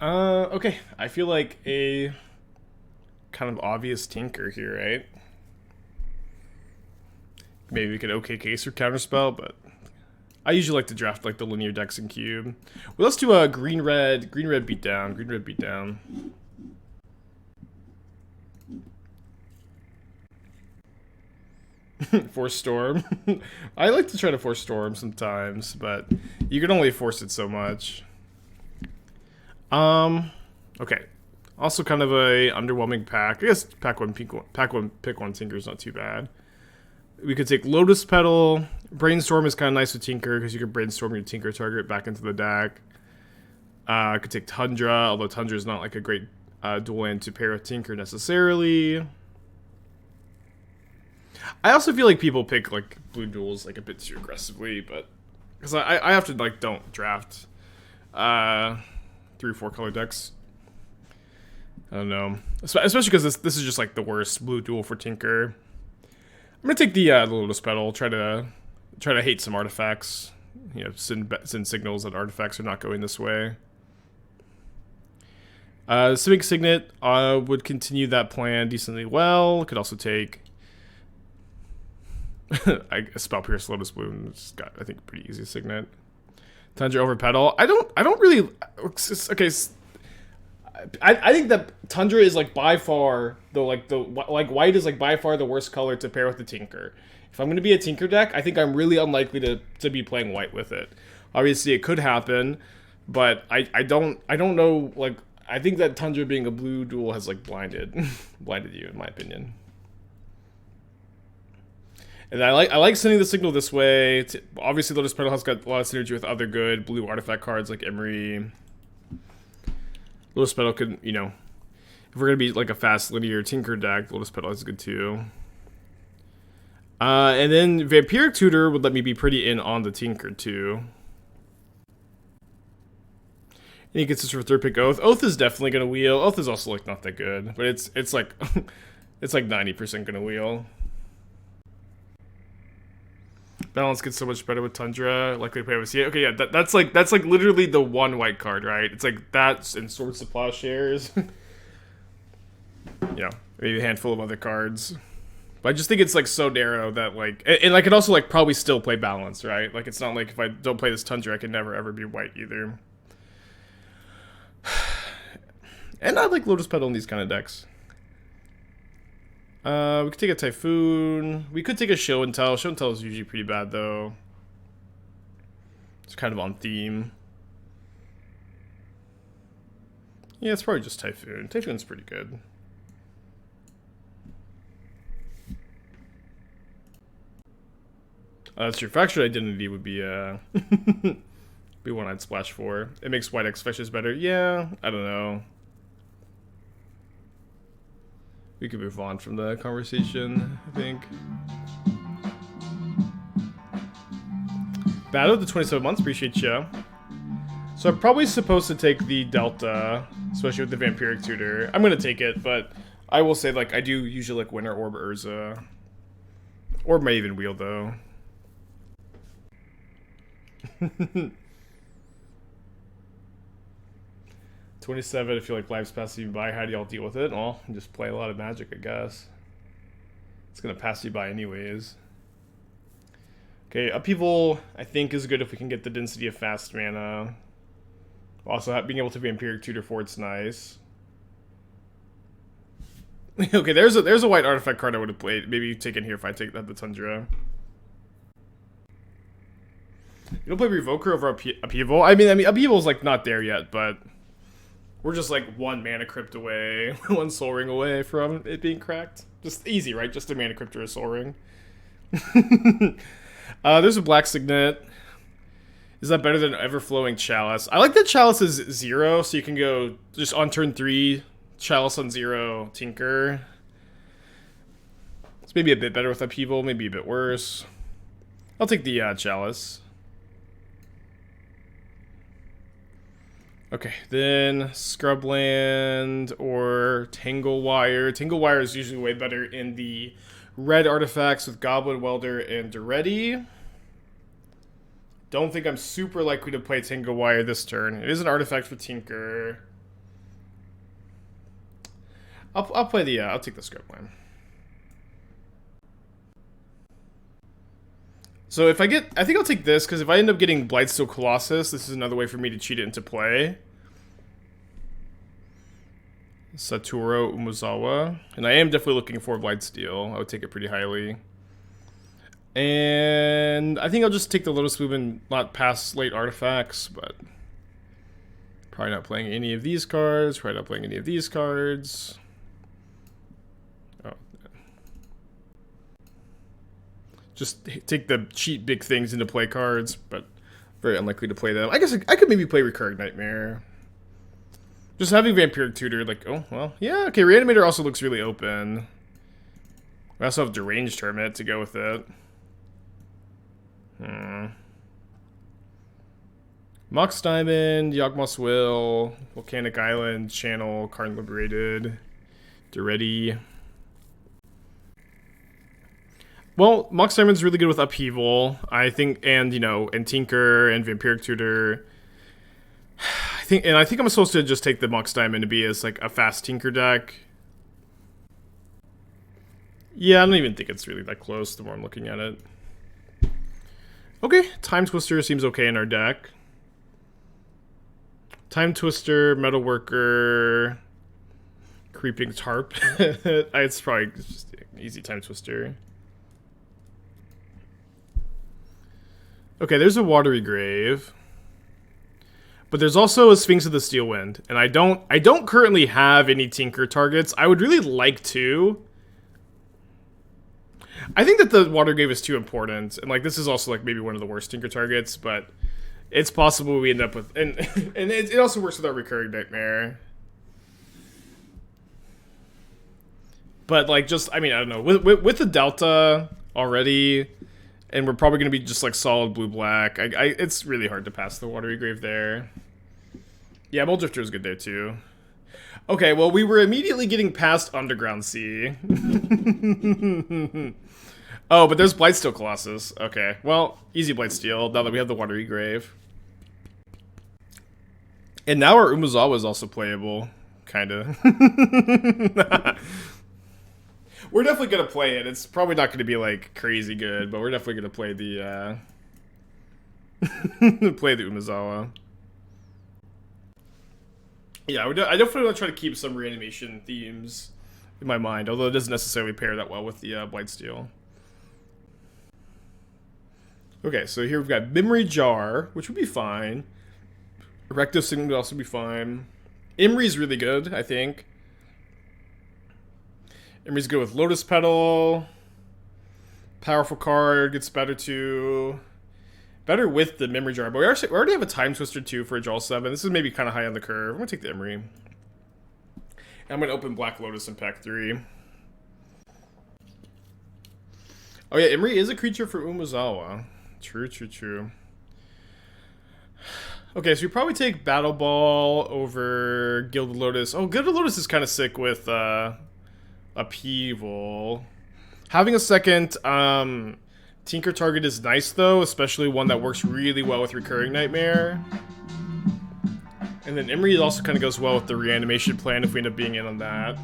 Okay. I feel like a kind of obvious tinker here, right? Maybe we could OKK or counterspell, but I usually like to draft like the linear decks in cube. Well, let's do a green red beatdown, green red beatdown. Force storm. I like to try to force storm sometimes, but you can only force it so much. Okay. Also kind of a underwhelming pack. I guess pack one, pick one Tinker is not too bad. We could take Lotus Petal. Brainstorm is kind of nice with Tinker because you can brainstorm your Tinker target back into the deck. I could take Tundra, although Tundra is not like a great dual land to pair with Tinker necessarily. I also feel like people pick like blue duels like a bit too aggressively, but because I have to like don't draft 3-4 color decks. I don't know, especially because this is just like the worst blue duel for Tinker. I'm gonna take the Lotus Petal. Try to hate some artifacts. You know, send signals that artifacts are not going this way. Civic Signet would continue that plan decently well. Could also take Spell Pierce Lotus Bloom. It's got, I think, pretty easy Signet. Tundra over Petal. I don't really. Okay. I think that Tundra is like by far white is like by far the worst color to pair with the Tinker. If I'm gonna be a Tinker deck, I think I'm really unlikely to be playing white with it. Obviously, it could happen, but I don't know. Like, I think that Tundra being a blue duel has like blinded you, in my opinion. And I like sending the signal this way. Obviously, Lotus Petal has got a lot of synergy with other good blue artifact cards like Emery. Lotus Petal could, you know, if we're gonna be like a fast linear Tinker deck, Lotus Petal is good too. And then Vampiric Tutor would let me be pretty in on the Tinker too. And he gets this for third pick Oath. Oath is definitely gonna wheel. Oath is also like not that good, but it's like it's like 90% gonna wheel. Balance gets so much better with Tundra. Likely to play with Okay, yeah, that's like literally the one white card, right? It's like that and Swords to Plowshares. You know, maybe a handful of other cards. But I just think it's like so narrow that like, and I could also like probably still play Balance, right? Like it's not like if I don't play this Tundra, I can never ever be white either. And I like Lotus Petal in these kind of decks. We could take a Typhoon. We could take a Show and Tell. Show and Tell is usually pretty bad, though. It's kind of on theme. Yeah, it's probably just Typhoon. Typhoon's pretty good. That's your Fractured Identity would be be one I'd splash for. It makes White X fetches better. Yeah, I don't know. We could move on from the conversation, I think. Battle of the 27 months, appreciate you. So I'm probably supposed to take the Delta, especially with the Vampiric Tutor. I'm gonna take it, but I will say like I do usually like Winter Orb Urza. Orb may even wheel though. 27, I feel like life's passing you by. How do y'all deal with it? Well, just play a lot of Magic, I guess. It's gonna pass you by anyways. Okay, Upheaval, I think, is good if we can get the density of fast mana. Also, being able to Vampiric Tutor for it's nice. Okay, there's a white artifact card I would have played. Maybe take in here if I take that the Tundra. You don't play Revoker over Upheaval? I mean, Upheaval's like not there yet, but we're just like one Mana Crypt away, one Soul Ring away from it being cracked. Just easy, right? Just a Mana Crypt or a Soul Ring. There's a Black Signet. Is that better than Everflowing Chalice? I like that Chalice is 0, so you can go just on turn 3, Chalice on 0, Tinker. It's maybe a bit better with Upheaval, maybe a bit worse. I'll take the Chalice. Okay, then Scrubland or Tanglewire. Tanglewire is usually way better in the red artifacts with Goblin Welder and Duretti. Don't think I'm super likely to play Tanglewire this turn. It is an artifact for Tinker. I'll play the I'll take the script line. So if I think I'll take this, because if I end up getting Blightsteel Colossus, this is another way for me to cheat it into play. Satoru Umezawa. And I am definitely looking for Blightsteel. I would take it pretty highly. And I think I'll just take the Lotus Bloom and not pass late artifacts, but probably not playing any of these cards. Probably not playing any of these cards. Oh. Just take the cheap big things into play cards, but very unlikely to play them. I guess I could maybe play Recurring Nightmare. Just having Vampiric Tutor, like, oh, well, yeah, okay, Reanimator also looks really open. We also have Deranged Hermit to go with it. Mox Diamond, Yawgmoth's Will, Volcanic Island, Channel, Karn Liberated, Duretti. Well, Mox Diamond's really good with Upheaval, I think, and, you know, and Tinker and Vampiric Tutor. I think I'm supposed to just take the Mox Diamond to be as, like, a fast Tinker deck. Yeah, I don't even think it's really that close the more I'm looking at it. Okay, Time Twister seems okay in our deck. Time Twister, Metalworker, Creeping Tarp. It's probably just an easy Time Twister. Okay, there's a Watery Grave. But there's also a Sphinx of the Steel Wind, and I don't currently have any Tinker targets. I would really like to. I think that the Water Grave is too important, and like this is also like maybe one of the worst Tinker targets, but it's possible we end up with and it also works with our Recurring Nightmare. But like just I mean I don't know with the Delta already, and we're probably gonna be just like solid blue-black. It's really hard to pass the Watery Grave there. Yeah, Mulldrifter is good there too. Okay, well we were immediately getting past Underground Sea. Oh, but there's Blightsteel Colossus. Okay, well, easy Blightsteel now that we have the Watery Grave. And now our Umezawa is also playable, kinda. We're definitely gonna play it. It's probably not gonna be like crazy good, but we're definitely gonna play the play the Umezawa. Yeah, I definitely want to try to keep some reanimation themes in my mind, although it doesn't necessarily pair that well with the Blightsteel. Okay, so here we've got Memory Jar, which would be fine. Erective Signal would also be fine. Imri's really good, I think. Imri's good with Lotus Petal. Powerful card, gets better too. Better with the Memory Jar, but we already have a Time Twister too for a Draw 7. This is maybe kind of high on the curve. I'm going to take the Imri. And I'm going to open Black Lotus in pack 3. Oh yeah, Imri is a creature for Umezawa. True. Okay, so we probably take Battle Ball over Gilded Lotus. Oh, Gilded Lotus is kind of sick with Upheaval. Having a second Tinker target is nice though, especially one that works really well with Recurring Nightmare. And then Imri also kind of goes well with the Reanimation plan if we end up being in on that.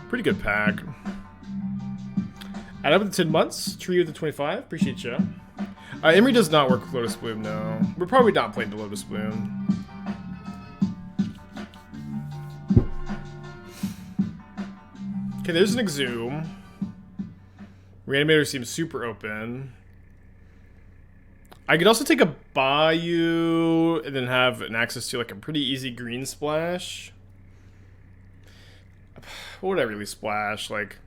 Pretty good pack. Add up to 10 months, Tree of the 25, appreciate ya. Imri does not work with Lotus Bloom, no. We're probably not playing the Lotus Bloom. Okay, there's an Exhume. Reanimator seems super open. I could also take a Bayou and then have an access to like a pretty easy green splash. What would I really splash? Like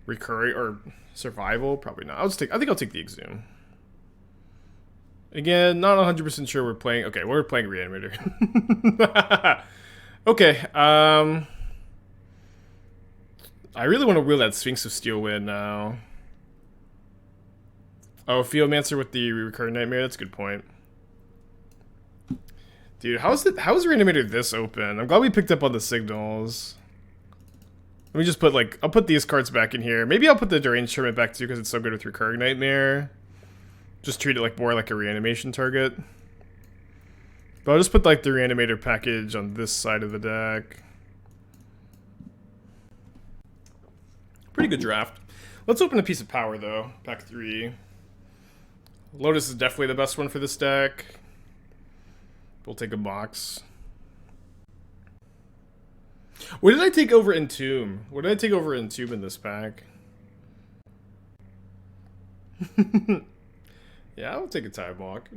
Recurring or Survival? Probably not. I think I'll take the Exhume. Again, not 100% sure we're playing. Okay, we're playing Reanimator. Okay, I really want to wheel that Sphinx of Steel Wind now. Oh, Theomancer with the Recurring Nightmare. That's a good point. Dude, how is Reanimator this open? I'm glad we picked up on the signals. Let me just put like I'll put these cards back in here. Maybe I'll put the Deranged Hermit back too because it's so good with Recurring Nightmare. Just treat it like more like a reanimation target. But I'll just put like the Reanimator package on this side of the deck. Pretty good draft. Let's open a piece of power, though. Pack 3. Lotus is definitely the best one for this deck. We'll take a box. What did I take over Entomb? What did I take over Entomb in this pack? Yeah, I'll take a time walk.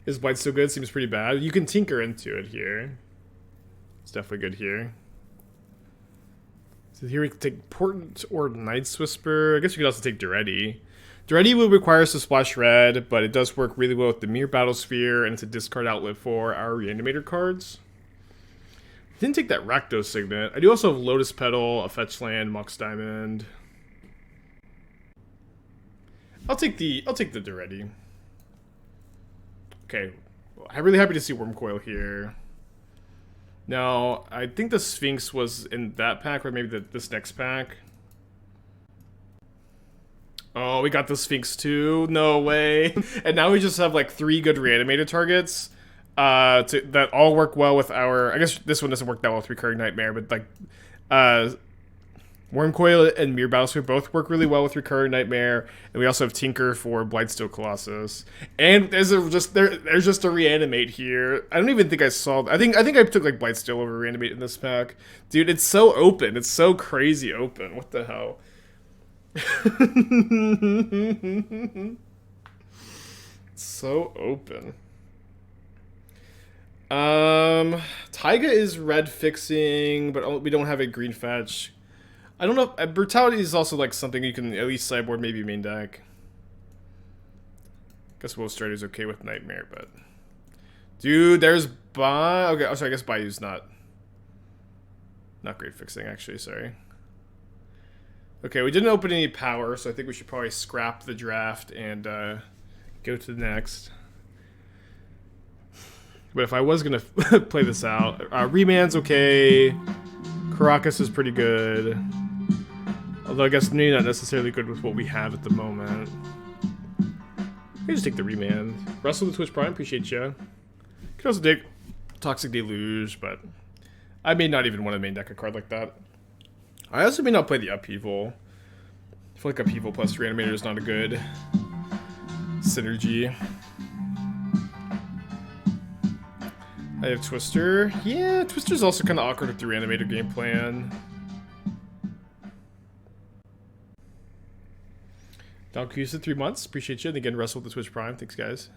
Is Blight still good? Seems pretty bad. You can tinker into it here. It's definitely good here. So here we can take Portent or Night's Whisper. I guess we could also take Duretti. Duretti will require us to splash red, but it does work really well with the Mere Battlesphere, and it's a discard outlet for our Reanimator cards. Didn't take that Rakdos Signet. I do also have Lotus Petal, a Fetch Land, Mox Diamond. I'll take the Duretti. Okay, I'm really happy to see Wormcoil here. Now, I think the Sphinx was in that pack, or maybe this next pack. Oh, we got the Sphinx too? No way. And now we just have like 3 good Reanimator targets that all work well with our... I guess this one doesn't work that well with Recurring Nightmare, but like... Wormcoil and Mere Battlesphere both work really well with Recurring Nightmare, and we also have Tinker for Blightsteel Colossus. And there's just a Reanimate here. I don't even think I saw... I think I took like Blightsteel over Reanimate in this pack. Dude, it's so open. It's so crazy open. What the hell? So open. Taiga is red fixing, but we don't have a green fetch. I don't know. Brutality is also like something you can at least sideboard, maybe main deck. Guess Wolf Strider is okay with Nightmare, but dude, there's okay. Oh, sorry. I guess Bayou's not great fixing actually. Sorry. Okay, we didn't open any power, so I think we should probably scrap the draft and go to the next. But if I was gonna play this out, Remand's okay. Caracas is pretty good. Although I guess maybe not necessarily good with what we have at the moment. I can just take the Remand. Russell the Twitch Prime, appreciate you. Could also take Toxic Deluge, but I may not even want to main deck a card like that. I also may not play the Upheaval. I feel like Upheaval plus Reanimator is not a good synergy. I have Twister. Yeah, Twister's also kind of awkward with the Reanimator game plan. Dalkusa 3 months. Appreciate you. And again, Russell with the Twitch Prime. Thanks, guys.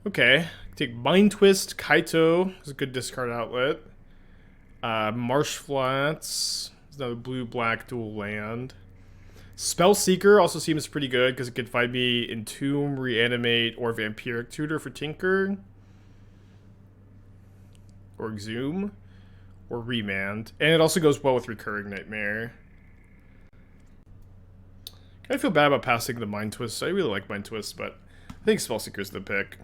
Okay. Take Mind Twist. Kaito is a good discard outlet. Marsh Flats. It's another blue-black dual land. Spell Seeker also seems pretty good because it could find me Entomb, Reanimate, or Vampiric Tutor for Tinker. Or Exhume. Or Remand. And it also goes well with Recurring Nightmare. I feel bad about passing the Mind Twist. I really like Mind Twist, but I think Spellseeker's the pick.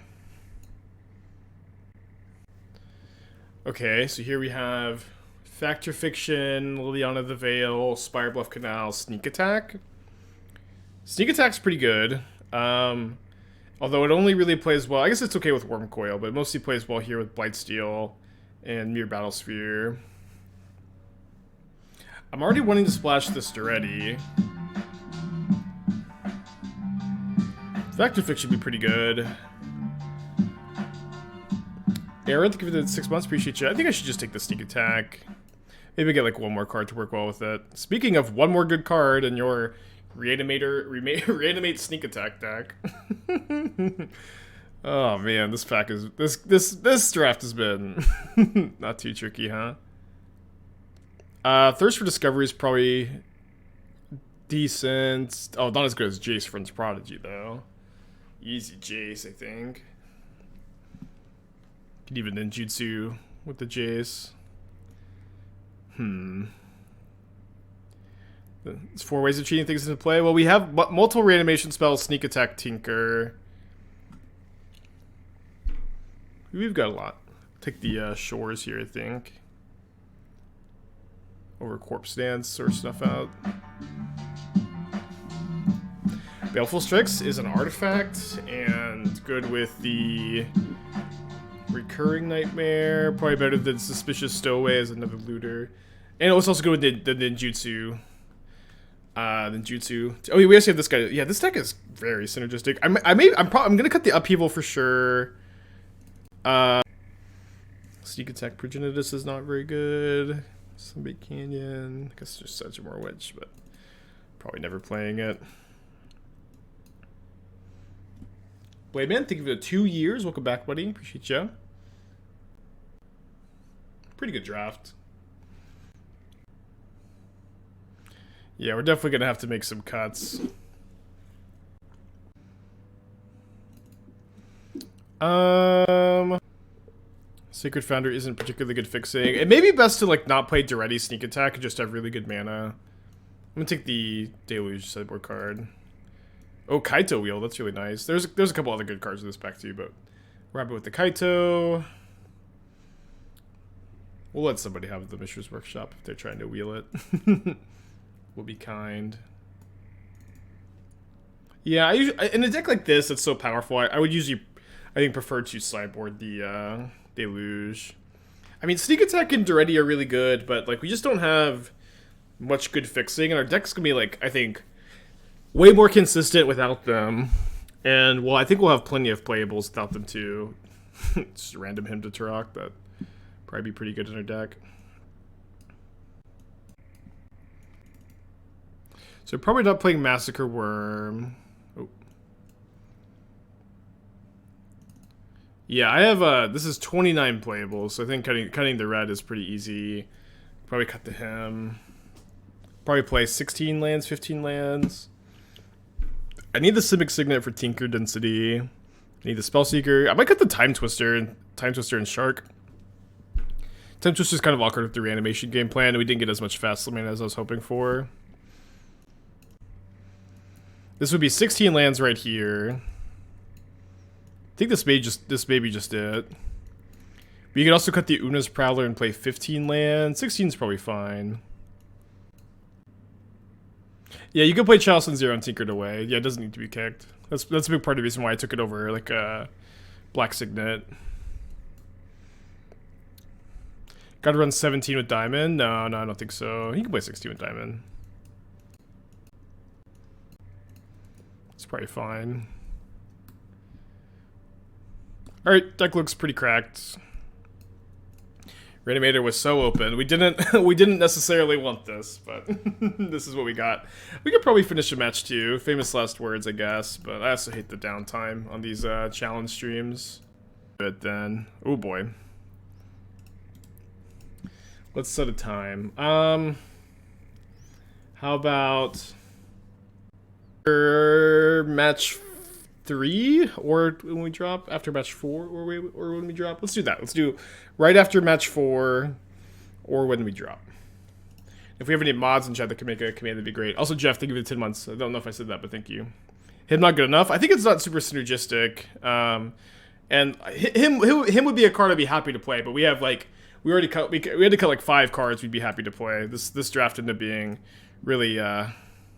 Okay, so here we have Factor Fiction, Liliana the Veil, Spire Bluff Canal, Sneak Attack. Sneak Attack's pretty good. Although it only really plays well. I guess it's okay with Wormcoil, but it mostly plays well here with Blightsteel and Mere Battlesphere. I'm already wanting to splash this Duretti. Factor Fiction should be pretty good. Aaron, give it 6 months. Appreciate you. I think I should just take the Sneak Attack. Maybe get like one more card to work well with it. Speaking of one more good card in your Reanimate Sneak Attack deck. Oh man, this pack is this draft has been not too tricky, huh? Thirst for Discovery is probably decent. Oh, not as good as Jace Friend's Prodigy though. Easy Jace, I think. Could even ninjutsu with the Jace. There's 4 ways of cheating things into play. Well, we have multiple reanimation spells, Sneak Attack, Tinker. We've got a lot. Take the Shores here, I think. Over Corpse Dance, sort stuff out. Baleful Strix is an artifact and good with the Recurring Nightmare, probably better than Suspicious Stowaway as another looter. And it was also good with the ninjutsu. Ninjutsu. Oh, we actually have this guy. Yeah, this deck is very synergistic. I'm gonna cut the upheaval for sure. Sneak Attack Progenitus is not very good. Sunbait Canyon. I guess just such a more witch, but probably never playing it. Blade Man, thank you for the 2 years. Welcome back, buddy. Appreciate you. Pretty good draft. Yeah, we're definitely gonna have to make some cuts. Sacred Founder isn't particularly good fixing. It may be best to like not play Duretti Sneak Attack and just have really good mana. I'm gonna take the Deluge sideboard card. Oh, Kaito Wheel, that's really nice. There's a couple other good cards in this pack too, but we're happy with the Kaito. We'll let somebody have the Mishra's Workshop if they're trying to wheel it. We'll be kind. Yeah, in a deck like this, it's so powerful. I would usually, I think, prefer to sideboard the Deluge. I mean, Sneak Attack and Duretti are really good, but like we just don't have much good fixing, and our deck's gonna be like, I think, way more consistent without them. And well, I think we'll have plenty of playables without them too. Just random Hymn to Turok, that probably be pretty good in our deck. So probably not playing Massacre Worm. Oh. Yeah, I have this is 29 playables, so I think cutting the red is pretty easy. Probably cut the Hymn. Probably play 16 lands, 15 lands. I need the Simic Signet for Tinker Density. I need the Spellseeker. I might cut the Time Twister and Shark. Time Twister's kind of awkward with the reanimation game plan, and we didn't get as much fast mana as I was hoping for. This would be 16 lands right here. I think this may be just it. But you can also cut the Una's Prowler and play 15 lands. 16 is probably fine. Yeah, you can play Chalice and Zero and Tinkered Away. Yeah, it doesn't need to be kicked. That's a big part of the reason why I took it over like Black Signet. Gotta run 17 with Diamond? No, I don't think so. You can play 16 with Diamond. It's probably fine. Alright, deck looks pretty cracked. Reanimator was so open. We didn't necessarily want this, but this is what we got. We could probably finish a match too. Famous last words, I guess, but I also hate the downtime on these challenge streams. But then, oh boy. Let's set a time. How about match 3 or when we drop after match 4 or when we drop? Let's do that. Let's do right after match 4 or when we drop. If we have any mods in chat that can make a command, that'd be great. Also, Jeff, thank you for the 10 months. I don't know if I said that, but thank you. Him not good enough. I think it's not super synergistic. And him would be a card I'd be happy to play, but we have like we had to cut like 5 cards we'd be happy to play. This draft ended up being really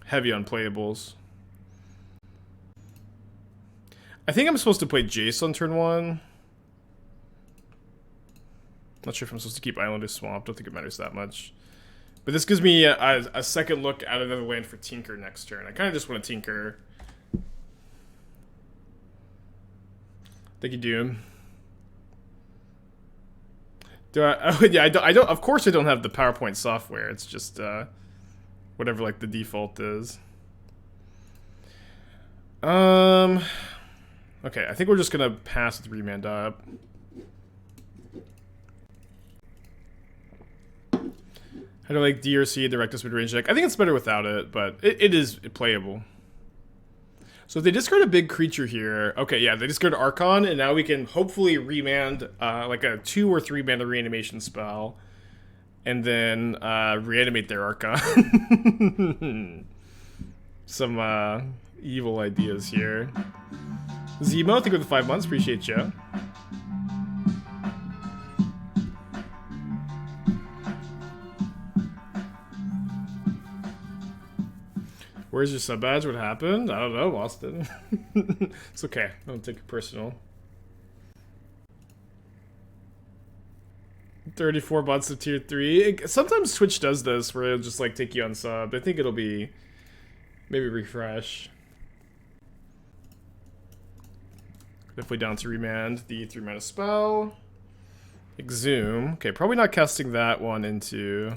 heavy on playables. I think I'm supposed to play Jace on turn 1. Not sure if I'm supposed to keep Island or Swamp. Don't think it matters that much. But this gives me a second look at another land for Tinker next turn. I kind of just want to Tinker. Thank you, Doom. Do I? Oh, yeah, I don't. Of course, I don't have the PowerPoint software. It's just whatever like the default is. Okay, I think we're just gonna pass the 3-man up. How do I like DRC, the Reckless Mid-Range deck? I think it's better without it, but it is playable. So if they discard a big creature here, okay, yeah, they discard Archon, and now we can hopefully remand like a 2 or 3 mana reanimation spell, and then reanimate their Archon. Some evil ideas here. Zemo, thank you for the 5 months. Appreciate you. Where's your sub badge? What happened? I don't know, lost it. It's okay. Don't take it personal. 34 bots of tier 3. Sometimes Twitch does this where it'll just like take you on sub. I think it'll be maybe refresh. Definitely down to remand the 3 mana spell. Exhume. Okay, probably not casting that one into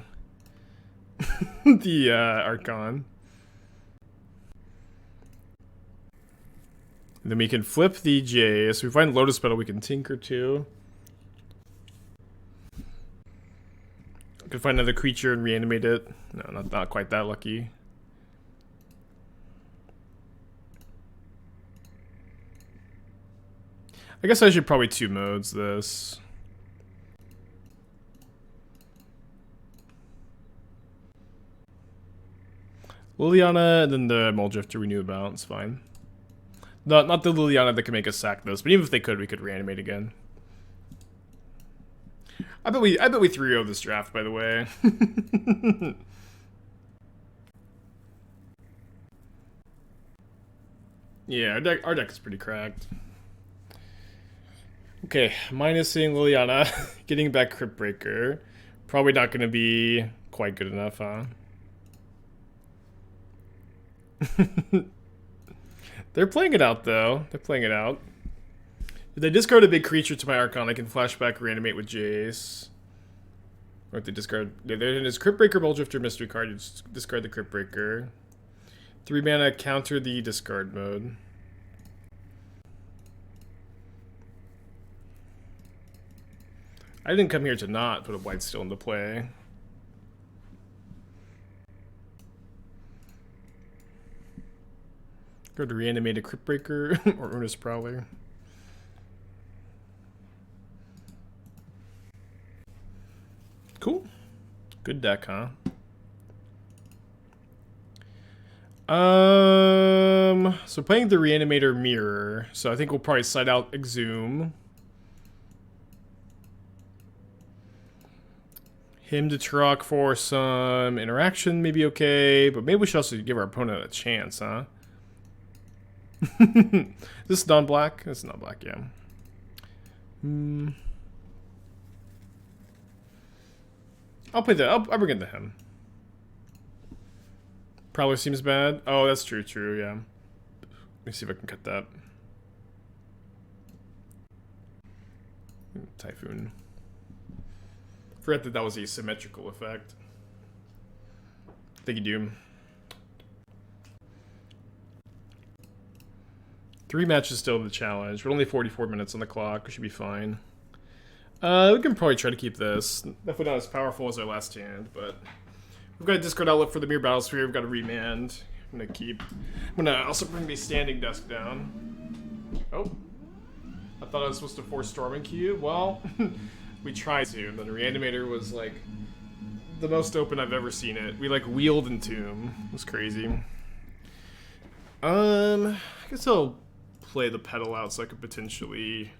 the Archon. And then we can flip the J. So if we find Lotus Petal, we can tinker too. We can find another creature and reanimate it. No, not quite that lucky. I guess I should probably 2 modes this. Liliana and then the Muldrifter we knew about. It's fine. Not the Liliana that can make us sack this, but even if they could, we could reanimate again. I bet we 3-0 this draft, by the way. Yeah, our deck is pretty cracked. Okay, minusing Liliana, getting back Crypt Breaker. Probably not going to be quite good enough, huh? They're playing it out, though. They're playing it out. If they discard a big creature to my Archon, I can flashback reanimate with Jace. Or if they discard... There's Crypt Breaker, Muldrifter, Mystery card. You just discard the Crypt Breaker. 3 mana, counter the discard mode. I didn't come here to not put a White Steel into play. Go to reanimate a Crypt Breaker or Earnest Prowler. Cool. Good deck, huh? So playing the Reanimator Mirror. So I think we'll probably side out Exhume. Him to truck for some interaction may be okay, but maybe we should also give our opponent a chance, huh? Is this non-black? It's not black, yeah. I'll play that. I'll bring it to him. Probably seems bad. Oh, that's true, yeah. Let me see if I can cut that. Typhoon. Forgot that was a symmetrical effect. Thank you, Doom. 3 matches still in the challenge, but only 44 minutes on the clock. We should be fine. We can probably try to keep this. Definitely not as powerful as our last hand, but we've got a discard outlet for the Mirror Battlesphere. We've got a remand. I'm gonna also bring the standing desk down. Oh, I thought I was supposed to force Storming Cube. Well, we tried to. And then the Reanimator was like the most open I've ever seen it. We like wheeled and tomb. It was crazy. I guess I'll play the Petal out so I could potentially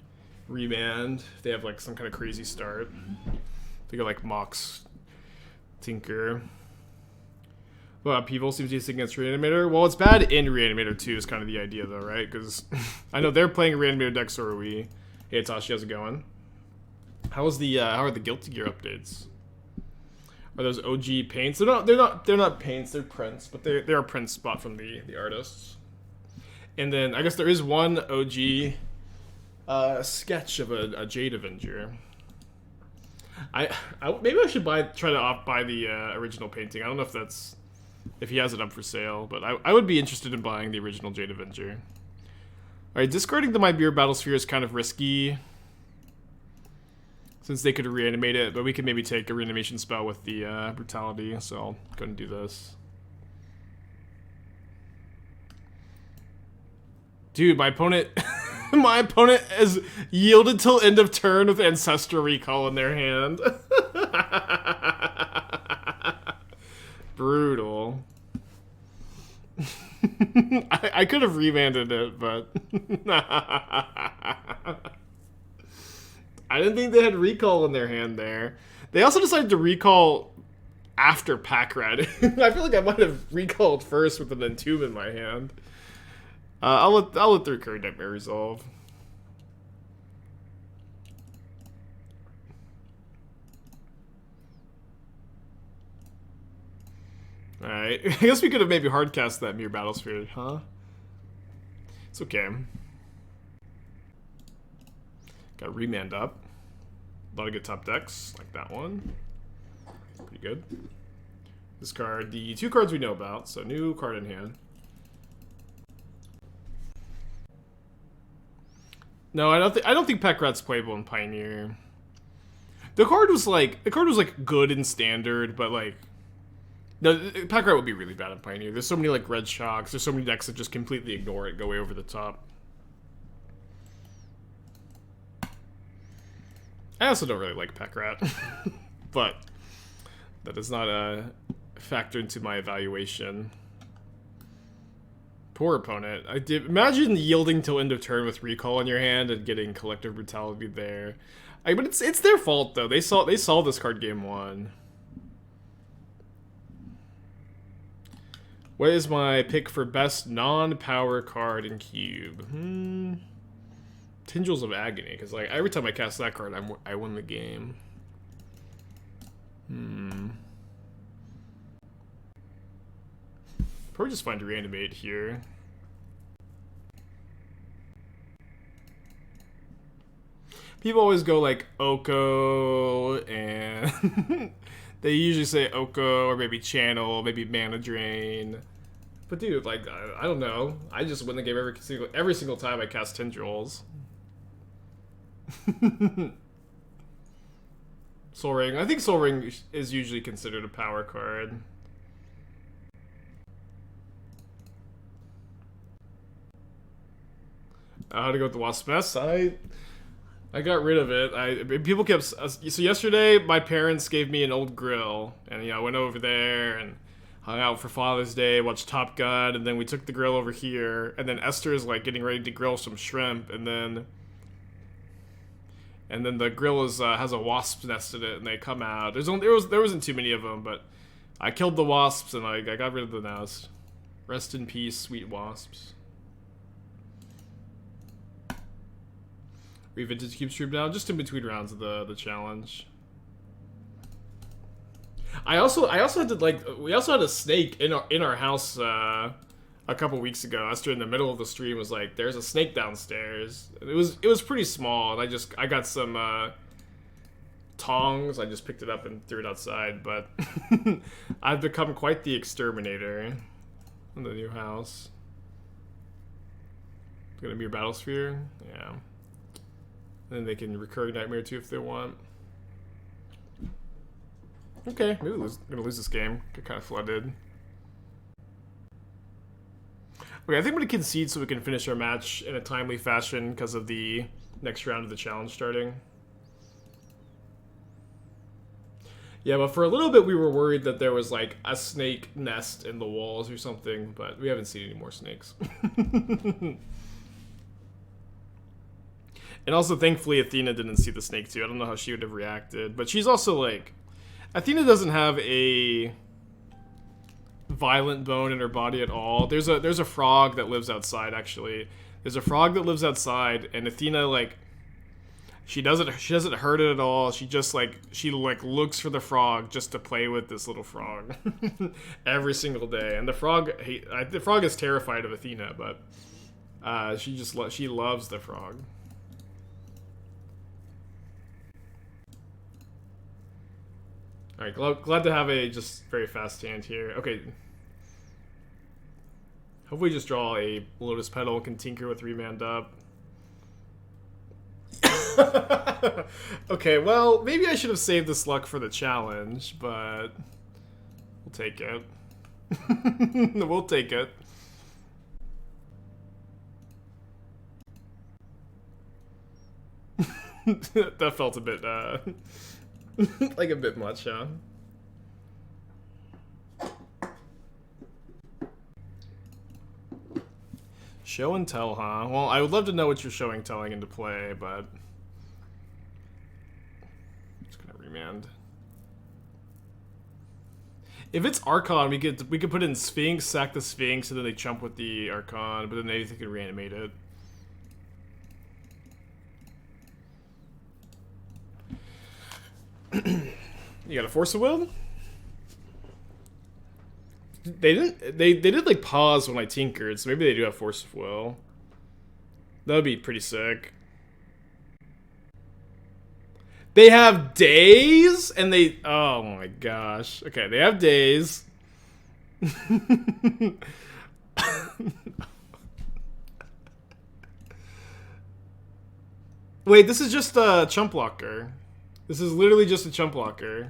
remand if they have like some kind of crazy start. They got like Mox, Tinker. Well, Upheaval seems decent against Reanimator. Well, it's bad in Reanimator too is kind of the idea though, right? Because I know they're playing Reanimator deck, so are we. Hey Tashi, how's it going? How are the Guilty Gear updates? Are those OG paints? They're not paints, they're prints, but they're a print spot from the artists. And then I guess there is one OG sketch of a Jade Avenger. Maybe I should try to buy the original painting. I don't know if he has it up for sale, but I would be interested in buying the original Jade Avenger. Alright, discarding the My Beer Battlesphere is kind of risky, since they could reanimate it, but we could maybe take a reanimation spell with the Brutality, so I'll go and do this. Dude, my opponent my opponent has yielded till end of turn with Ancestral Recall in their hand. Brutal. I could have remanded it, but I didn't think they had recall in their hand there. They also decided to recall after pack red. I feel like I might have recalled first with an Entomb in my hand. I'll let the recurring nightmare resolve. Alright, I guess we could have maybe hardcast that Mere Battlesphere, huh? It's okay. Got Remand up. A lot of good top decks, like that one. Pretty good. Discard the 2 cards we know about, so new card in hand. No, I don't think Pack Rat's playable in Pioneer. The card was like good in Standard, but like no, Pack Rat would be really bad in Pioneer. There's so many like red shocks. There's so many decks that just completely ignore it, go way over the top. I also don't really like Pack Rat, but that does not factor into my evaluation. Poor opponent. I did imagine yielding till end of turn with recall in your hand and getting Collective Brutality there. But it's their fault though. They saw this card game 1. What is my pick for best non-power card in Cube? Tendrils of Agony, because like every time I cast that card, I win the game. Probably just find Reanimate here. People always go like Oko, and they usually say Oko or maybe Channel, maybe Mana Drain. But dude, like I don't know. I just win the game every single time I cast Tendrils. Soul Ring. I think Soul Ring is usually considered a power card. How to go with the Wasp Mess? I got rid of it. People kept so yesterday my parents gave me an old grill, and I went over there and hung out for Father's Day, watched Top Gun, and then we took the grill over here, and then Esther's like getting ready to grill some shrimp, and then the grill has a wasp nest in it, and they come out. There wasn't too many of them, but I killed the wasps and I got rid of the nest. Rest in peace, sweet wasps. Revintage Cube Stream now, just in between rounds of the challenge. I also had to we also had a snake in our house a couple weeks ago. Esther in the middle of the stream was like, "There's a snake downstairs." It was pretty small, and I got some tongs. I just picked it up and threw it outside. But I've become quite the exterminator in the new house. It's gonna be your Battlesphere, yeah. And then they can Recurring Nightmare too if they want. Okay, maybe we're gonna lose this game. Get kind of flooded. Okay, I think I'm gonna concede so we can finish our match in a timely fashion because of the next round of the challenge starting. Yeah, but for a little bit we were worried that there was like a snake nest in the walls or something, but we haven't seen any more snakes. And also, thankfully, Athena didn't see the snake too. I don't know how she would have reacted, but she's also like, Athena doesn't have a violent bone in her body at all. There's a frog that lives outside. Actually, there's a frog that lives outside, and Athena like, she doesn't hurt it at all. She just she looks for the frog just to play with this little frog every single day. And the frog is terrified of Athena, but she loves the frog. Alright, glad to have a just very fast hand here. Okay. Hopefully just draw a Lotus Petal, can tinker with Remand up. Okay, well, maybe I should have saved this luck for the challenge, but we'll take it. We'll take it. That felt a bit, like a bit much, huh? Show and tell, huh? Well, I would love to know what you're showing telling into play, but I'm just gonna Remand. If it's Archon, we could put in Sphinx, sack the Sphinx, and then they chump with the Archon, but then they can reanimate it. You got a Force of Will? They didn't. They did like pause when I tinkered, so maybe they do have force of will. That would be pretty sick. They have days, and they. Oh my gosh. Okay, they have days. Wait, this is just a chump blocker. This is literally just a chump blocker.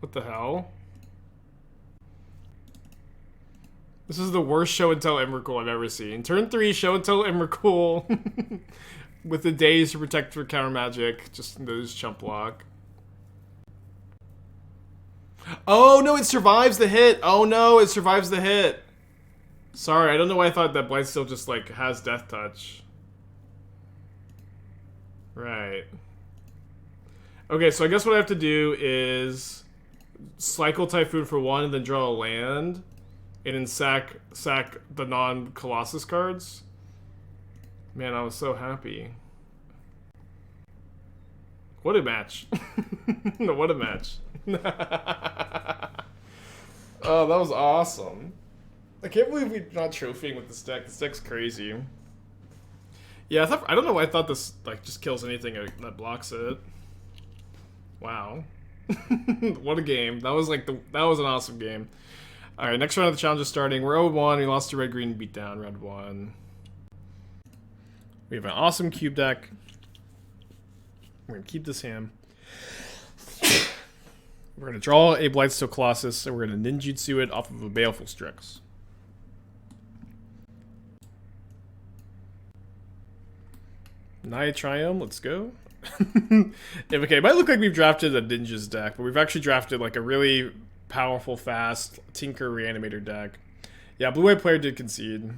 What the hell? This is the worst show and tell Emrakul I've ever seen. Turn 3, show and tell Emrakul with the days to protect for counter magic. Just those chump block. Oh no, it survives the hit. Oh no, it survives the hit. Sorry, I don't know why I thought that Blightsteel just like has death touch. Right. Okay, so I guess what I have to do is cycle Typhoon for 1 and then draw a land. And then sack the non-Colossus cards. Man, I was so happy. What a match. What a match. Oh, that was awesome. I can't believe we're not trophying with this deck. This deck's crazy. Yeah, I don't know why I thought this like just kills anything that blocks it. Wow. What a game. That was like that was an awesome game. Alright, next round of the challenge is starting. We're 0-1. We lost to red-green beatdown. Red 1. We have an awesome cube deck. We're going to keep this hand. We're going to draw a Blightsteel Colossus, and we're going to ninjutsu it off of a Baleful Strix. Naya Triumph, let's go. Okay, it might look like we've drafted a Ninja's deck, but we've actually drafted like a really powerful, fast Tinker Reanimator deck. Yeah, blue-white player did concede.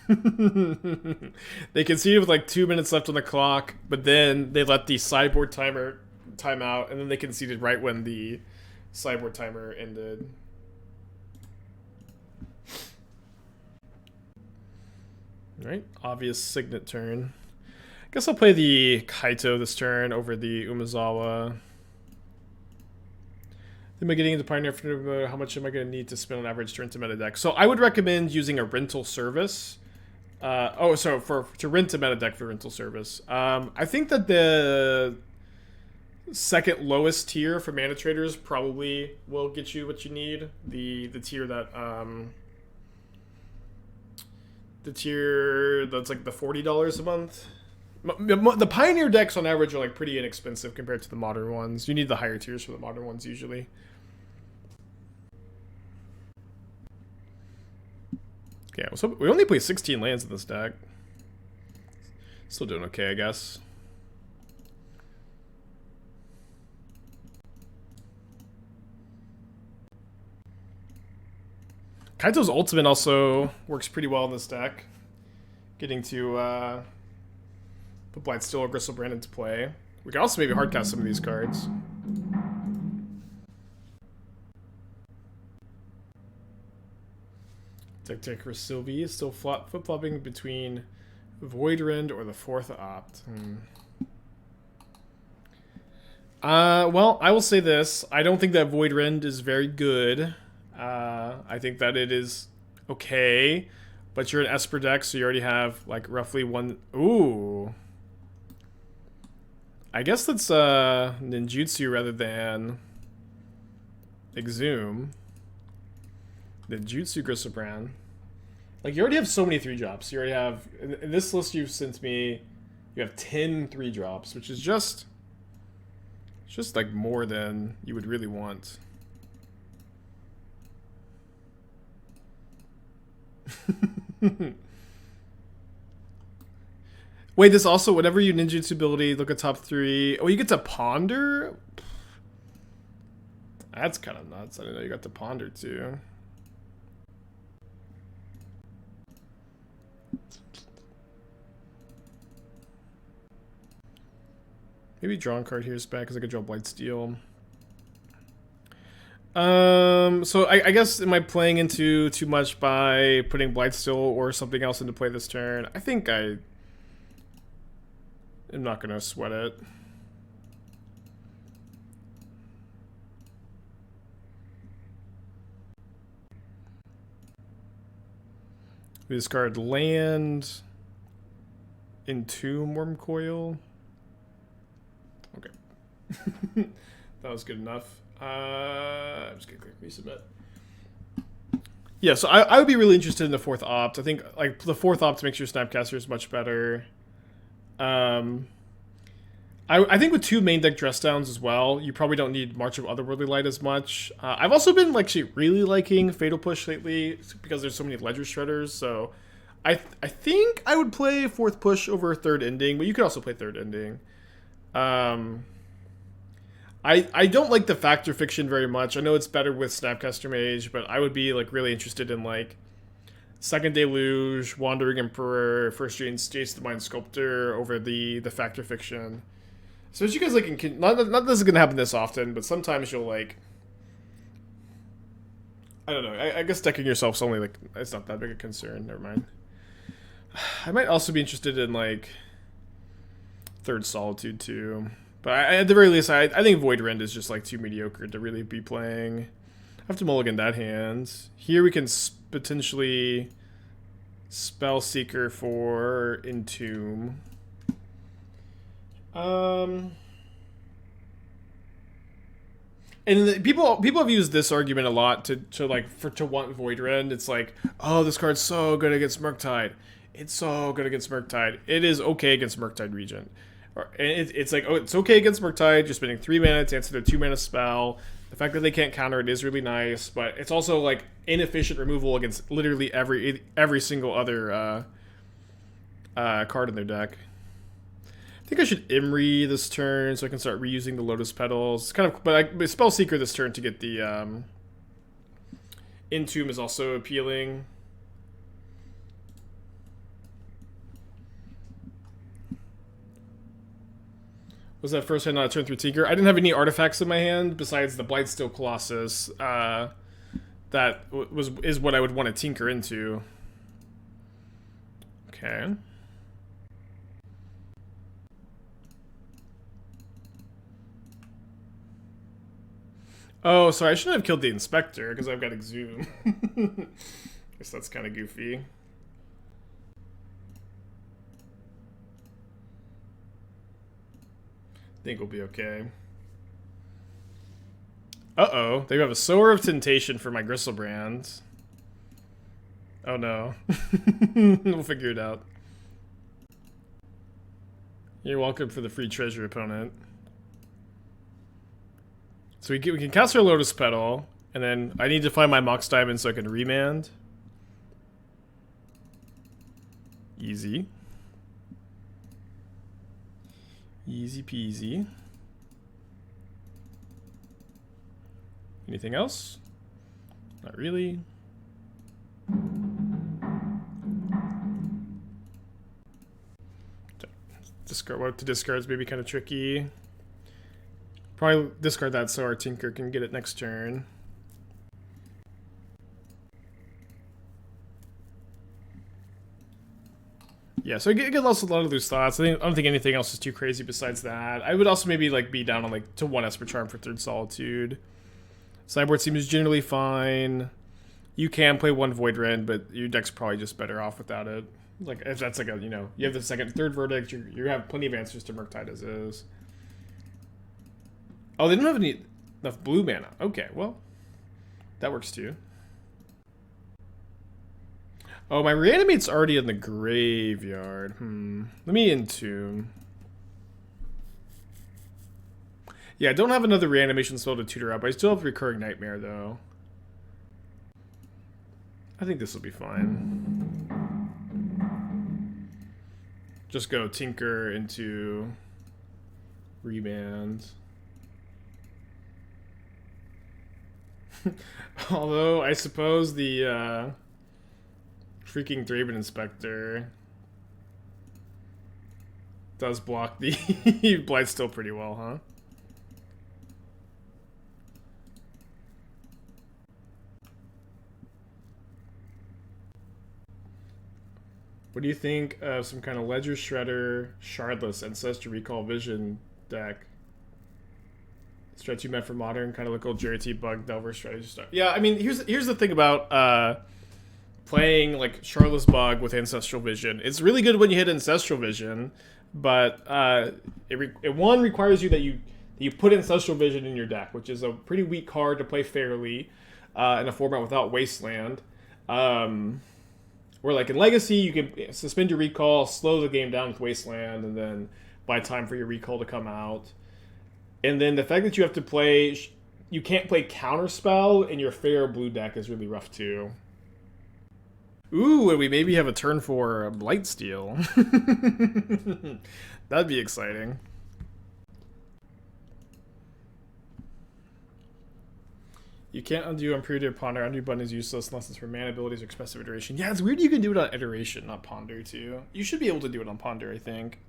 They conceded with like 2 minutes left on the clock, but then they let the sideboard timer time out, and then they conceded right when the sideboard timer ended. Right, obvious Signet turn. Guess I'll play the Kaito this turn over the Umezawa. Am I getting into Pioneer mode? How much am I going to need to spend on average to rent a meta deck? So I would recommend using a rental service. To rent a meta deck for rental service. I think that the second lowest tier for mana traders probably will get you what you need. The tier that that's like the $40 a month. The Pioneer decks on average are like pretty inexpensive compared to the modern ones. You need the higher tiers for the modern ones usually. Yeah, so we only play 16 lands in this deck. Still doing okay, I guess. Kaito's ultimate also works pretty well in this deck. Getting to put Blightsteel or Gristlebrand into play. We can also maybe hardcast some of these cards. Tech Sylvie is still flip-flopping between Voidrend or the fourth opt. Well, I will say this. I don't think that Voidrend is very good. I think that it is okay. But you're an Esper deck, so you already have, like, roughly one... Ooh. I guess that's Ninjutsu rather than Exhume. Ninjutsu Gristlebrand. Like, you already have so many 3-drops. You already have... In this list you've sent me, you have 10 3-drops, which is just... It's just, like, more than you would really want. Wait, this also, whenever you ninjutsu ability, look at top 3. Oh, you get to ponder? That's kind of nuts. I didn't know you got to ponder too. Maybe drawing card here is bad because I could draw Blightsteel. So I guess am I playing into too much by putting Blightsteel or something else into play this turn? I think I am not gonna sweat it. We discard land, Entomb, Worm Coil. Okay. That was good enough. I'm just gonna click resubmit. Yeah, so I would be really interested in the fourth opt. I think like the fourth opt makes your Snapcasters much better. I think with two main deck dress downs as well, you probably don't need March of Otherworldly Light as much. I've also been actually really liking Fatal Push lately because there's so many Ledger Shredders. So I think I would play fourth push over third ending, but you could also play third ending. I don't like the Factor Fiction very much. I know it's better with Snapcaster Mage, but I would be like really interested in like Second Deluge, Wandering Emperor, First Jace the Mind Sculptor over the Factor Fiction. So as you guys like, not this is gonna happen this often, but sometimes you'll like, I don't know. I guess decking yourself's only like it's not that big a concern. Never mind. I might also be interested in like Third Solitude too. But at the very least, I think Void Rend is just like too mediocre to really be playing. I have to mulligan that hand. Here we can potentially Spell Seeker for Entomb. And people have used this argument a lot to want Void Rend. It's like, oh, this card's so good against Murktide. It's so good against Murktide. It is okay against Murktide Regent. It's like, oh, it's okay against Murktide. You're spending 3 mana to answer their 2 mana spell. The fact that they can't counter it is really nice, but it's also like inefficient removal against literally every single other card in their deck. I think I should Imri this turn so I can start reusing the Lotus Petals. Kind of, but Spell Seeker this turn to get the Entomb is also appealing. Was that first hand not a turn through Tinker? I didn't have any artifacts in my hand besides the Blightsteel Colossus. That is what I would want to tinker into. Okay. Oh, sorry, I shouldn't have killed the Inspector because I've got Exhume. Guess that's kind of goofy. Think we'll be okay. Uh-oh, they have a Sower of Temptation for my Gristlebrand. Oh no. We'll figure it out. You're welcome for the free treasure, opponent. So we can cast our Lotus Petal, and then I need to find my Mox Diamond so I can remand. Easy. Easy peasy. Anything else? Not really. Discard what to discard is maybe kind of tricky. Probably discard that so our Tinker can get it next turn. Yeah, so I get lost with a lot of those thoughts. I don't think anything else is too crazy besides that. I would also maybe like be down on like to 1 Esper Charm for Third Solitude. Sideboard seems generally fine. You can play 1 Void Rend, but your deck's probably just better off without it. Like if that's like a, you know, you have the third Verdict, you have plenty of answers to Murktide as is. Oh, they don't have enough blue mana. Okay, well, that works too. Oh, my Reanimate's already in the graveyard. Let me Entomb. Yeah, I don't have another Reanimation spell to tutor up. I still have Recurring Nightmare, though. I think this will be fine. Just go Tinker into Remand. Although, I suppose the freaking Draven Inspector does block the Blightsteel pretty well, huh? What do you think of some kind of Ledger Shredder, Shardless, Ancestor Recall Vision deck? Strategy meant for modern, kind of like old JRT Bug Delver strategy stuff. Yeah, I mean, here's the thing about playing like Charlotte's Bug with Ancestral Vision. It's really good when you hit Ancestral Vision, but it one requires you that you put Ancestral Vision in your deck, which is a pretty weak card to play fairly in a format without Wasteland. Where like in Legacy, you can suspend your recall, slow the game down with Wasteland, and then buy time for your recall to come out. And then the fact that you have to play, you can't play Counterspell in your fair blue deck is really rough too. Ooh, and we maybe have a turn for Blightsteel. That'd be exciting. You can't undo Unprudent Ponder. Undo button is useless unless it's for mana abilities or expressive iteration. Yeah, it's weird you can do it on iteration, not Ponder too. You should be able to do it on Ponder, I think.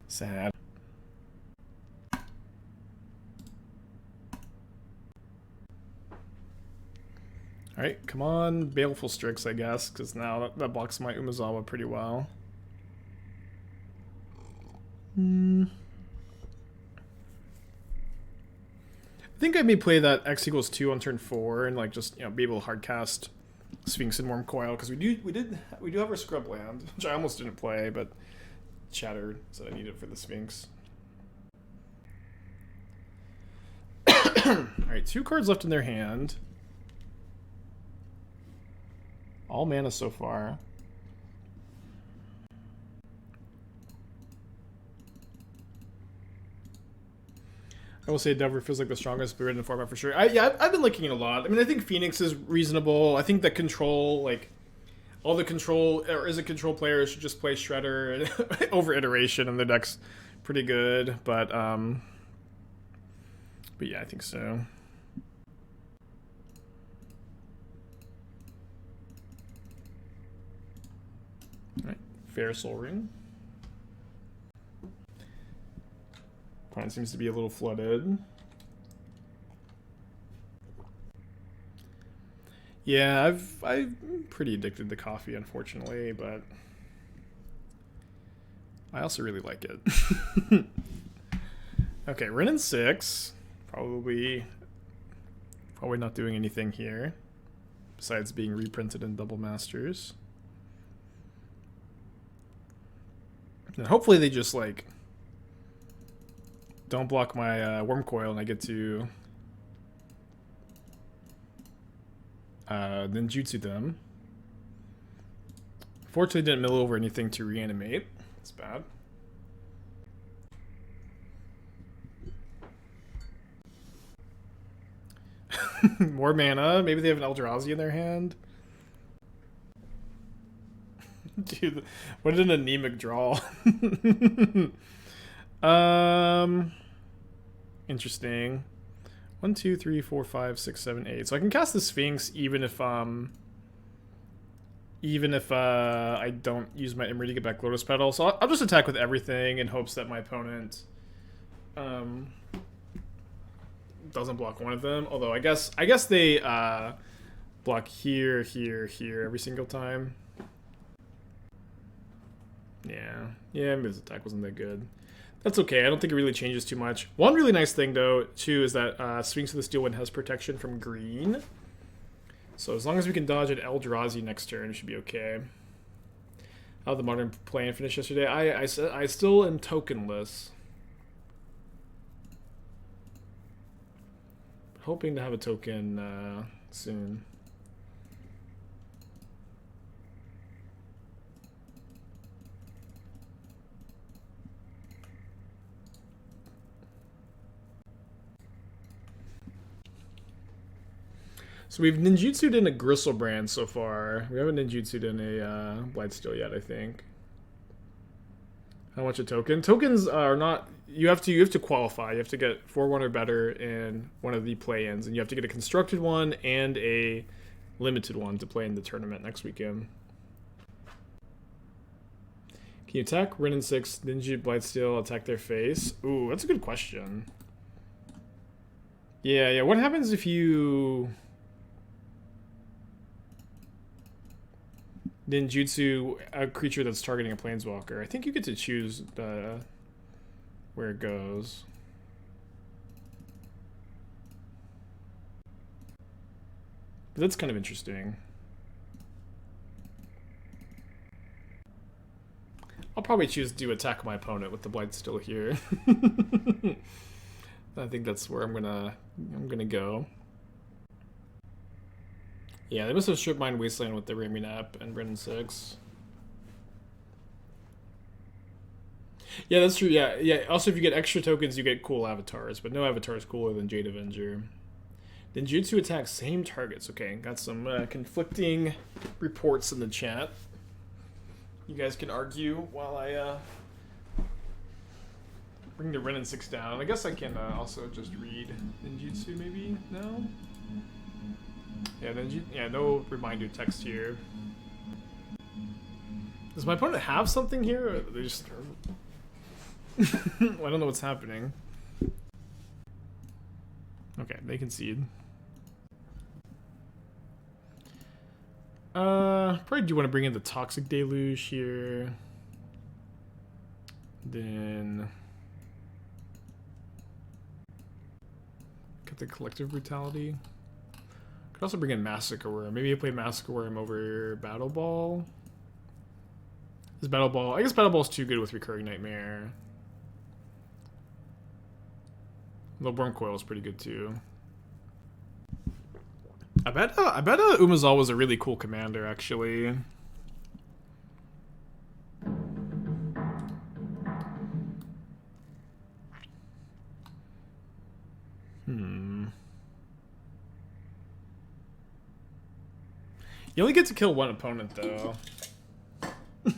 Sad. Alright, come on, Baleful Strix, I guess, because now that blocks my Umezawa pretty well. I think I may play that X equals 2 on turn 4 and like just, you know, be able to hardcast Sphinx and Worm Coil, because we do have our scrub land, which I almost didn't play, but Chatter said I need it for the Sphinx. Alright, 2 cards left in their hand. All mana so far. I will say Delver feels like the strongest blue red in the format for sure. Yeah, I've been liking it a lot. I mean, I think Phoenix is reasonable. I think that control, like, all the control, or is a control player should just play Shredder over iteration, and the deck's pretty good. But yeah, I think so. Alright, Fair Soul Ring. Opponent seems to be a little flooded. Yeah, I'm pretty addicted to coffee, unfortunately, but I also really like it. Okay, Renin 6. Probably not doing anything here besides being reprinted in Double Masters. And hopefully they just like don't block my Worm Coil and I get to ninjutsu them. Fortunately didn't mill over anything to reanimate. That's bad. More mana. Maybe they have an Eldrazi in their hand. Dude, what an anemic draw. Interesting. 1, 2, 3, 4, 5, 6, 7, 8. So I can cast the Sphinx even if I don't use my Emery to get back Lotus Petal. So I'll just attack with everything in hopes that my opponent doesn't block one of them. Although I guess they block here, here, here every single time. Yeah, maybe this attack wasn't that good. That's okay. I don't think it really changes too much. One really nice thing, though, too, is that Sphinx of the Steel Wind has protection from green. So as long as we can dodge an Eldrazi next turn, it should be okay. How the Modern Plan finished yesterday? I still am tokenless. Hoping to have a token soon. So we've ninjutsu'd in a Gristlebrand so far. We haven't ninjutsu'd in a Blightsteel yet, I think. How much a token? Tokens are not... You have to qualify. You have to get 4-1 or better in one of the play-ins. And you have to get a constructed one and a limited one to play in the tournament next weekend. Can you attack Renin 6, Ninja Blightsteel, attack their face? Ooh, that's a good question. Yeah. What happens if you... ninjutsu a creature that's targeting a planeswalker? I think you get to choose where it goes. But that's kind of interesting. I'll probably choose to attack my opponent with the blight still here. I think that's where I'm gonna go. Yeah, they must have stripped mine Wasteland with the Reanimator and Brennan 6. Yeah, that's true. Yeah, yeah. Also, if you get extra tokens, you get cool avatars, but no avatar is cooler than Jade Avenger. Then Jutsu attacks same targets. Okay, got some conflicting reports in the chat. You guys can argue while I bring the Renin 6 down. I guess I can also just read Ninjutsu maybe now. Yeah, no reminder text here. Does my opponent have something here? Or they just well, I don't know what's happening. Okay, they concede. Probably do want to bring in the Toxic Deluge here. Then get the Collective Brutality. Could also bring in Massacre Worm. Maybe I play Massacre Worm over Battle Ball. Is Battle Ball? I guess Battle Ball's too good with Recurring Nightmare. Though Worm Coil is pretty good too. I bet Umazal was a really cool commander, actually. You only get to kill one opponent, though.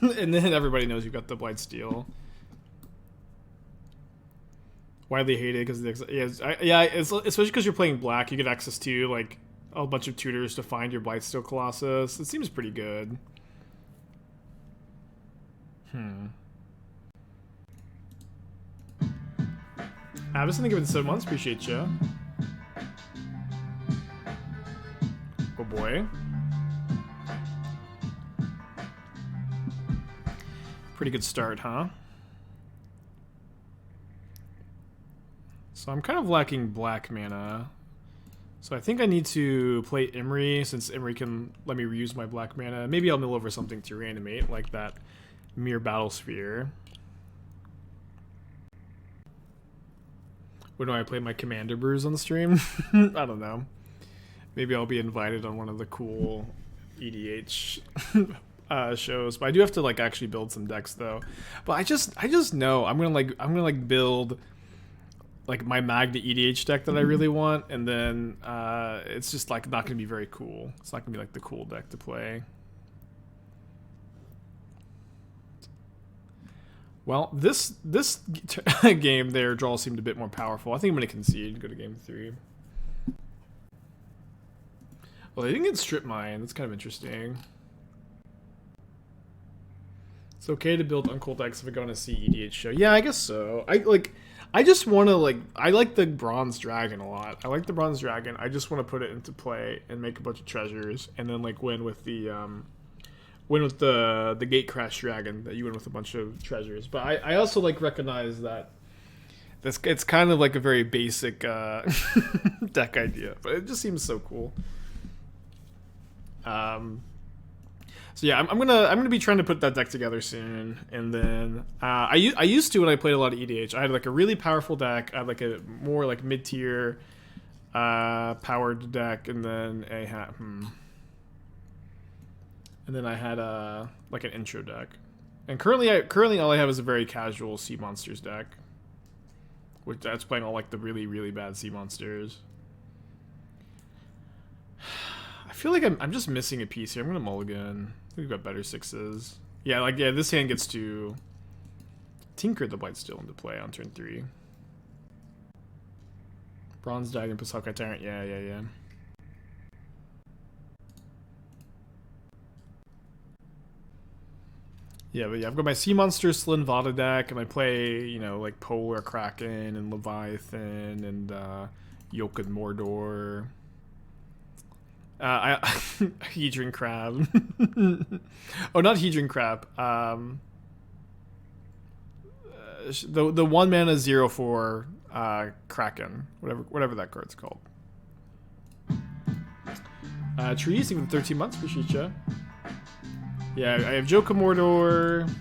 And then everybody knows you've got the Blightsteel. Widely hated because especially because you're playing black, you get access to like a bunch of tutors to find your Blightsteel Colossus. It seems pretty good. Addison, thank you for the 7 months. Appreciate you. Oh boy. Pretty good start, huh? So I'm kind of lacking black mana. So I think I need to play Imri, since Imri can let me reuse my black mana. Maybe I'll mill over something to reanimate, like that Mere Battle Sphere. When do I play my Commander Brews on the stream? I don't know. Maybe I'll be invited on one of the cool EDH shows. But I do have to like actually build some decks though. But I just know I'm gonna build like my Magna EDH deck that I really want, and then it's just like not gonna be very cool. It's not gonna be like the cool deck to play. Well, this game, their draw seemed a bit more powerful. I think I'm gonna concede. Go to game 3. Well, they didn't get strip mine. That's kind of interesting. It's okay to build Uncool decks if I go on a CEDH show. Yeah, I guess so. I just want to I like the Bronze Dragon a lot. I like the Bronze Dragon. I just want to put it into play and make a bunch of treasures, and then like win with the Gate Crash Dragon, that you win with a bunch of treasures. But I also like recognize that it's kind of like a very basic deck idea, but it just seems so cool. So yeah, I'm gonna be trying to put that deck together soon, and then I used to when I played a lot of EDH. I had like a really powerful deck. I had like a more like mid tier powered deck, and then I had like an intro deck. And currently all I have is a very casual Sea Monsters deck, which that's playing all like the really really bad Sea Monsters. I feel like I'm just missing a piece here. I'm gonna mulligan. We've got better 6s. Yeah, this hand gets to tinker the Blightsteel into play on turn 3. Bronze Dragon plus Hawkeye Tyrant. Yeah. Yeah, but yeah, I've got my Sea Monster Slin Vada deck, and I play, like Polar Kraken and Leviathan and Yoken Mordor. Hedron Crab. Oh, not Hedron Crab. The 1 mana 0/4 Kraken, whatever that card's called. Trees, even 13 months. Appreciate ya. Yeah, I have Joka Mordor.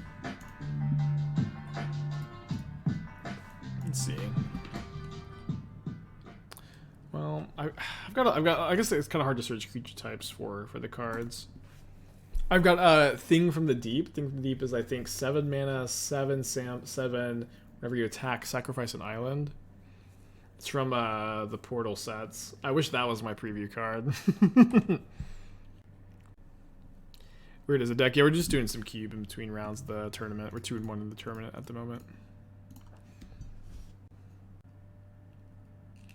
I guess it's kind of hard to search creature types for the cards. I've got Thing from the Deep. Thing from the Deep is, I think, 7 mana, 7. Whenever you attack, sacrifice an island. It's from the Portal sets. I wish that was my preview card. Weird as a deck. Yeah, we're just doing some cube in between rounds of the tournament. We're 2-1 in the tournament at the moment.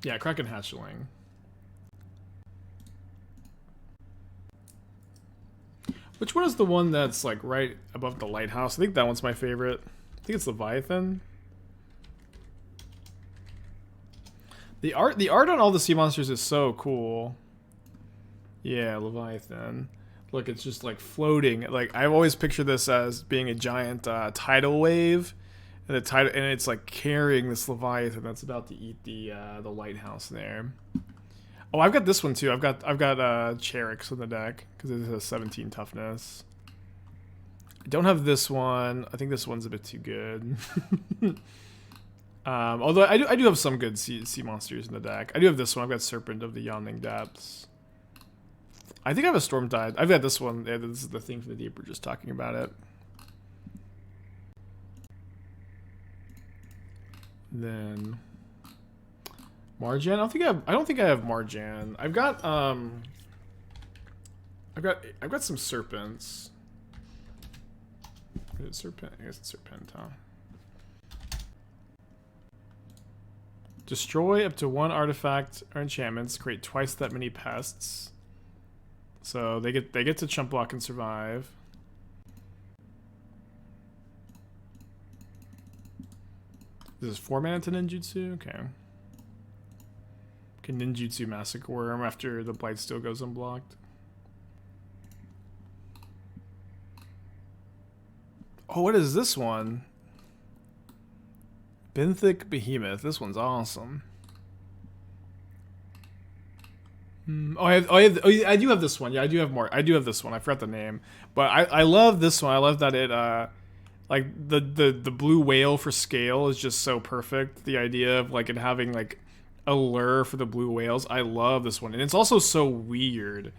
Yeah, Kraken Hatchling. Which one is the one that's like right above the lighthouse? I think that one's my favorite. I think it's Leviathan. The art on all the sea monsters is so cool. Yeah, Leviathan. Look, it's just like floating. Like, I've always pictured this as being a giant tidal wave, and it's like carrying this Leviathan that's about to eat the lighthouse there. Oh, I've got this one too. I've got Cherix in the deck because it has 17 toughness. I don't have this one. I think this one's a bit too good. Although I do have some good sea monsters in the deck. I do have this one. I've got Serpent of the Yawning Depths. I think I have a Storm Tide. I've got this one. Yeah, this is the Thing from the Deep. We're just talking about it. Then Marjan. I don't think I have Marjan. I've got some serpents. Is it serpent? I guess it's serpent, huh? Destroy up to 1 artifact or enchantments. Create twice that many pests. So they get to chump block and survive. This is 4 mana to ninjutsu? Okay. Can ninjutsu Massacre Worm after the blight still goes unblocked? Oh, what is this one? Benthic Behemoth. This one's awesome. I do have this one. Yeah, I do have this one. I forgot the name, but I love this one. I love that it like the blue whale for scale is just so perfect. The idea of like it having like a lure for the blue whales. I love this one, and it's also so weird.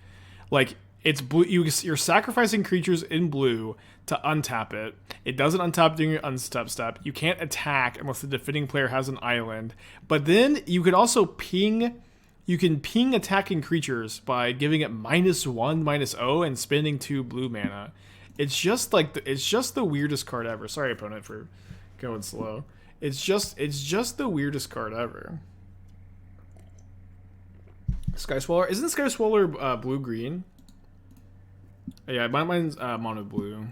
Like, it's blue. You're sacrificing creatures in blue to untap it. It doesn't untap during your unstep step. You can't attack unless the defending player has an island. But then you could also ping. You can ping attacking creatures by giving it -1, -0, and spending 2 blue mana. It's just like it's just the weirdest card ever. Sorry, opponent, for going slow. It's just the weirdest card ever. Sky Swallower. Isn't Sky Swallower blue-green? Yeah, mine's mono blue.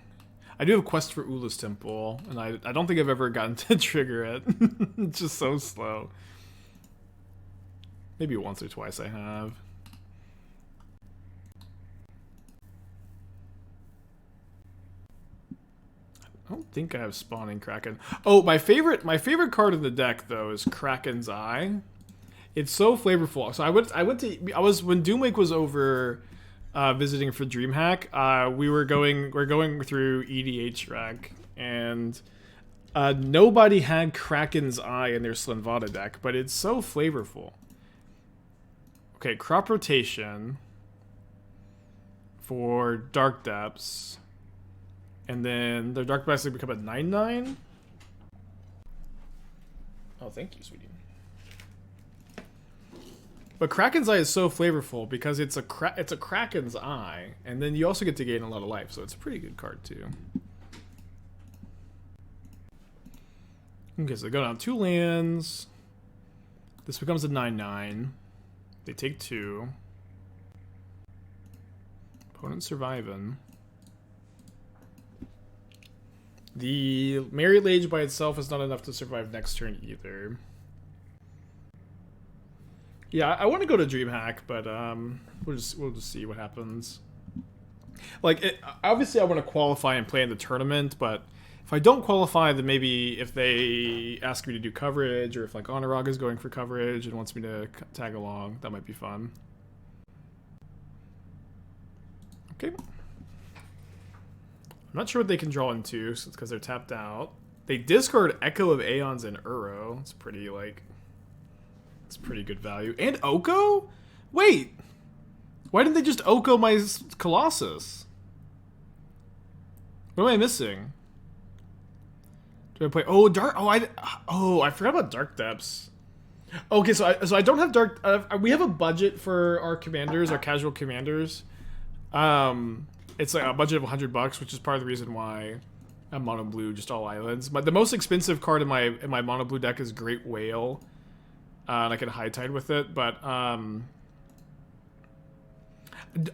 I do have Quest for Ula's Temple, and I don't think I've ever gotten to trigger it. It's just so slow. Maybe once or twice I have. I don't think I have Spawning Kraken. Oh, my favorite card in the deck though is Kraken's Eye. It's so flavorful. So I was when Doomwake was over visiting for DreamHack, we're going through EDH rec, and nobody had Kraken's Eye in their Slinvada deck, but it's so flavorful. Okay, Crop Rotation for Dark Depths, and then the Dark Depths become a 9/9. Oh, thank you, sweetie. But Kraken's Eye is so flavorful because it's a Kraken's Eye, and then you also get to gain a lot of life, so it's a pretty good card too. Okay, so they go down 2 lands. This becomes a 9/9. They take 2. Opponent surviving. The Married Lage by itself is not enough to survive next turn either. Yeah, I want to go to DreamHack, but we'll just see what happens. Like, obviously I want to qualify and play in the tournament, but if I don't qualify, then maybe if they ask me to do coverage, or if like Honoraga is going for coverage and wants me to tag along, that might be fun. Okay. I'm not sure what they can draw into, so it's because they're tapped out. They discard Echo of Aeons and Uro. It's pretty good value. And Oko? Wait! Why didn't they just Oko my Colossus? What am I missing? Do I play? Oh, Dark. Oh, I forgot about Dark Depths. Okay, so I don't have Dark. We have a budget for our commanders, our casual commanders. It's like a budget of $100, which is part of the reason why I'm mono blue, just all islands. But the most expensive card in my mono blue deck is Great Whale, and I can high tide with it. But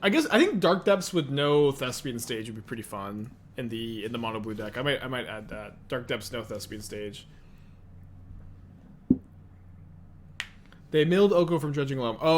I think Dark Depths with no Thespian stage would be pretty fun in the mono blue deck. I might add that. Dark Depths, no Thespian stage. They milled Oko from Dredging Loam. Oh.